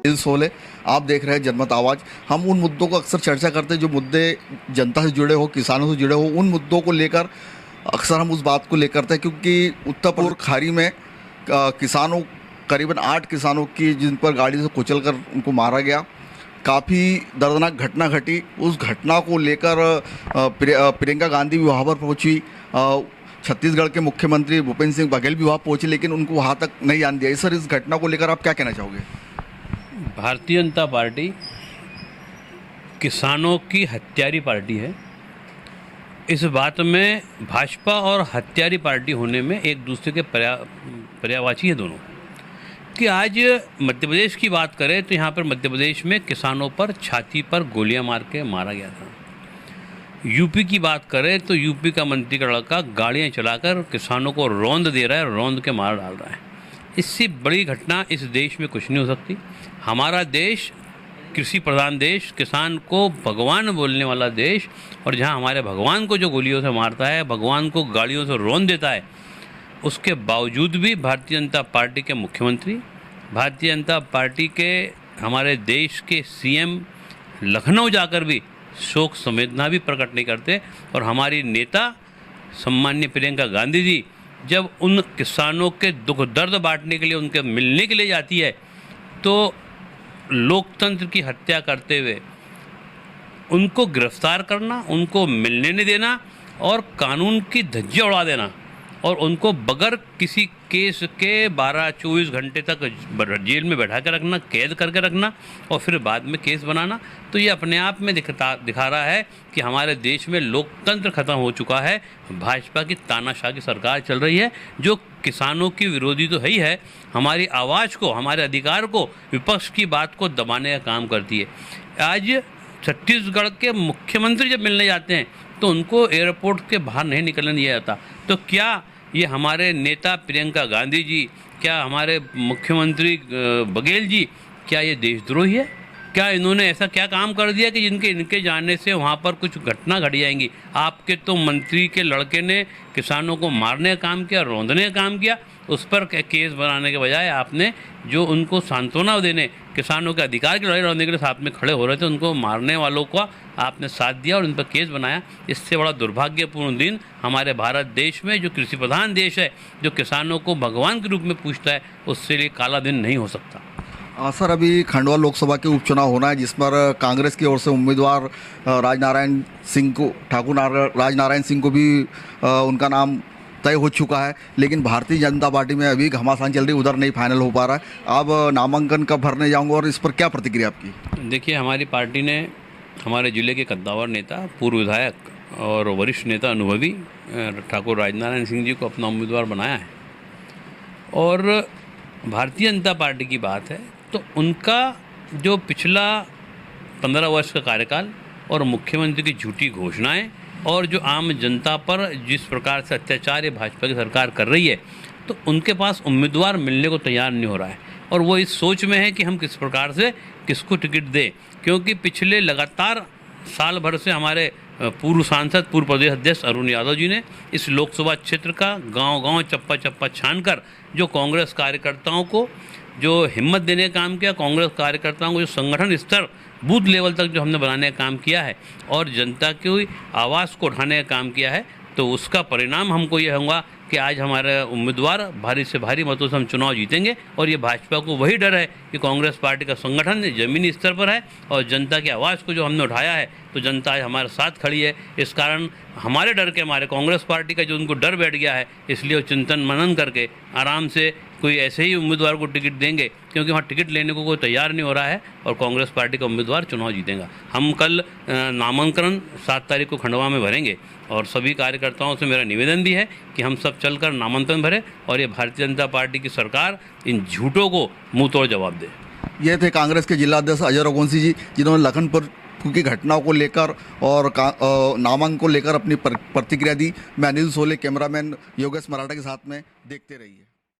सोले आप देख रहे हैं जनमत आवाज़। हम उन मुद्दों को अक्सर चर्चा करते हैं जो मुद्दे जनता से जुड़े हो, किसानों से जुड़े हो। उन मुद्दों को लेकर अक्सर हम उस बात को लेकर करते हैं क्योंकि उत्तरपुर खाड़ी में किसानों करीबन 8 किसानों की जिन पर गाड़ी से कुचलकर उनको मारा गया, काफ़ी दर्दनाक घटना घटी। उस घटना को लेकर प्रियंका गांधी भी वहाँ पर पहुँची, छत्तीसगढ़ के मुख्यमंत्री भूपेंद्र सिंह बघेल भी वहाँ पहुँचे, लेकिन उनको वहाँ तक नहीं आने दिया। सर, इस घटना को लेकर आप क्या कहना चाहोगे? भारतीय जनता पार्टी किसानों की हत्यारी पार्टी है। इस बात में भाजपा और हत्यारी पार्टी होने में एक दूसरे के पर्यायवाची है दोनों। कि आज मध्य प्रदेश की बात करें तो यहाँ पर मध्य प्रदेश में किसानों पर छाती पर गोलियां मार के मारा गया था। यूपी की बात करें तो यूपी का मंत्री का लड़का गाड़ियाँ चलाकर किसानों को रौंद दे रहा है, रौंद के मार डाल रहा है। इससे बड़ी घटना इस देश में कुछ नहीं हो सकती। हमारा देश कृषि प्रधान देश, किसान को भगवान बोलने वाला देश, और जहां हमारे भगवान को जो गोलियों से मारता है, भगवान को गाड़ियों से रौंद देता है, उसके बावजूद भी भारतीय जनता पार्टी के मुख्यमंत्री, भारतीय जनता पार्टी के हमारे देश के सीएम लखनऊ जाकर भी शोक संवेदना भी प्रकट नहीं करते। और हमारी नेता सम्माननीय प्रियंका गांधी जी जब उन किसानों के दुख दर्द बांटने के लिए, उनके मिलने के लिए जाती है, तो लोकतंत्र की हत्या करते हुए उनको गिरफ्तार करना, उनको मिलने नहीं देना और कानून की धज्जियां उड़ा देना और उनको बगैर किसी केस के 12-24 घंटे तक जेल में बैठा कर रखना, कैद करके रखना और फिर बाद में केस बनाना, तो ये अपने आप में दिखा रहा है कि हमारे देश में लोकतंत्र खत्म हो चुका है। भाजपा की तानाशाह की सरकार चल रही है जो किसानों की विरोधी तो है ही है, हमारी आवाज़ को, हमारे अधिकार को, विपक्ष की बात को दबाने का काम करती है। आज छत्तीसगढ़ के मुख्यमंत्री जब मिलने जाते हैं तो उनको एयरपोर्ट के बाहर नहीं निकलने दिया जाता। तो क्या ये हमारे नेता प्रियंका गांधी जी, क्या हमारे मुख्यमंत्री बघेल जी, क्या ये देशद्रोही है? क्या इन्होंने ऐसा क्या काम कर दिया कि इनके जाने से वहाँ पर कुछ घटना घट जाएंगी? आपके तो मंत्री के लड़के ने किसानों को मारने का काम किया, रौंदने का काम किया, उस पर केस बनाने के बजाय आपने जो उनको सांत्वना देने, किसानों के अधिकार की लड़ाई लड़ने के लिए साथ में खड़े हो रहे थे, उनको मारने वालों का आपने साथ दिया और उन पर केस बनाया। इससे बड़ा दुर्भाग्यपूर्ण दिन हमारे भारत देश में, जो कृषि प्रधान देश है, जो किसानों को भगवान के रूप में पूछता है, उससे लिए काला दिन नहीं हो सकता। सर, अभी खंडवा लोकसभा के उपचुनाव होना है जिस पर कांग्रेस की ओर से उम्मीदवार राजनारायण सिंह को भी उनका नाम तय हो चुका है, लेकिन भारतीय जनता पार्टी में अभी घमासान चल रही, उधर नहीं फाइनल हो पा रहा है। अब नामांकन कब भरने जाऊंगा और इस पर क्या प्रतिक्रिया आपकी? देखिए, हमारी पार्टी ने हमारे ज़िले के कद्दावर नेता, पूर्व विधायक और वरिष्ठ नेता अनुभवी ठाकुर राजनारायण सिंह जी को अपना उम्मीदवार बनाया है। और भारतीय जनता पार्टी की बात है तो उनका जो पिछला 15 वर्ष का कार्यकाल और मुख्यमंत्री की झूठी घोषणाएं और जो आम जनता पर जिस प्रकार से अत्याचार ये भाजपा की सरकार कर रही है, तो उनके पास उम्मीदवार मिलने को तैयार नहीं हो रहा है। और वो इस सोच में है कि हम किस प्रकार से किसको टिकट दें, क्योंकि पिछले लगातार साल भर से हमारे पूर्व सांसद, पूर्व प्रदेश अध्यक्ष अरुण यादव जी ने इस लोकसभा क्षेत्र का गांव-गांव, चप्पा-चप्पा छानकर जो कांग्रेस कार्यकर्ताओं को जो हिम्मत देने का काम किया, कांग्रेस कार्यकर्ताओं को जो संगठन स्तर, बूथ लेवल तक जो हमने बनाने का काम किया है और जनता की आवाज़ को उठाने का काम किया है, तो उसका परिणाम हमको ये होगा कि आज हमारे उम्मीदवार भारी से भारी मतों से हम चुनाव जीतेंगे। और ये भाजपा को वही डर है कि कांग्रेस पार्टी का संगठन ज़मीनी स्तर पर है और जनता की आवाज़ को जो हमने उठाया है, तो जनता आज हमारे साथ खड़ी है। इस कारण हमारे डर के हमारे कांग्रेस पार्टी का जो उनको डर बैठ गया है, इसलिए वो चिंतन मनन करके आराम से कोई ऐसे ही उम्मीदवार को टिकट देंगे, क्योंकि वहाँ टिकट लेने को कोई तैयार नहीं हो रहा है और कांग्रेस पार्टी का उम्मीदवार चुनाव जीतेगा। हम कल नामांकन 7 तारीख को खंडवा में भरेंगे और सभी कार्यकर्ताओं से मेरा निवेदन भी है कि हम सब चलकर नामांकन भरें और ये भारतीय जनता पार्टी की सरकार इन झूठों को मुंह तोड़ जवाब दे। ये थे कांग्रेस के जिला अध्यक्ष अजय रघुवंशी जी, जिन्होंने लखनपुर की घटनाओं को लेकर और नामांकन को लेकर अपनी प्रतिक्रिया दी। मैं अनिल सोले, कैमरामैन योगेश मराठा के साथ में, देखते रहिए।